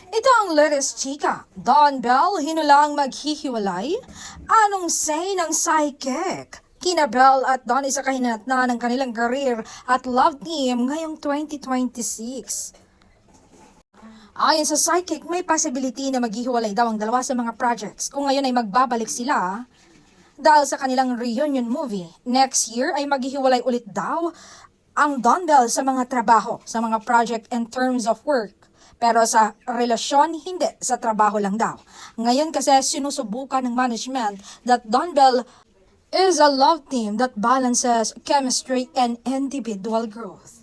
Ito ang latest chika. Don Bell hinulang maghihiwalay? Anong say ng psychic? Kina Bell at Don sa kahinatnan ng kanilang career at love team ngayong 2026. Ayon sa psychic, may possibility na maghihiwalay daw ang dalawa sa mga projects kung ngayon ay magbabalik sila dahil sa kanilang reunion movie. Next year ay maghihiwalay ulit daw ang Don Bell sa mga trabaho, sa mga project in terms of work. Pero sa relasyon, hindi. Sa trabaho lang daw. Ngayon kasi sinusubukan ng management that Don Bell is a love team that balances chemistry and individual growth.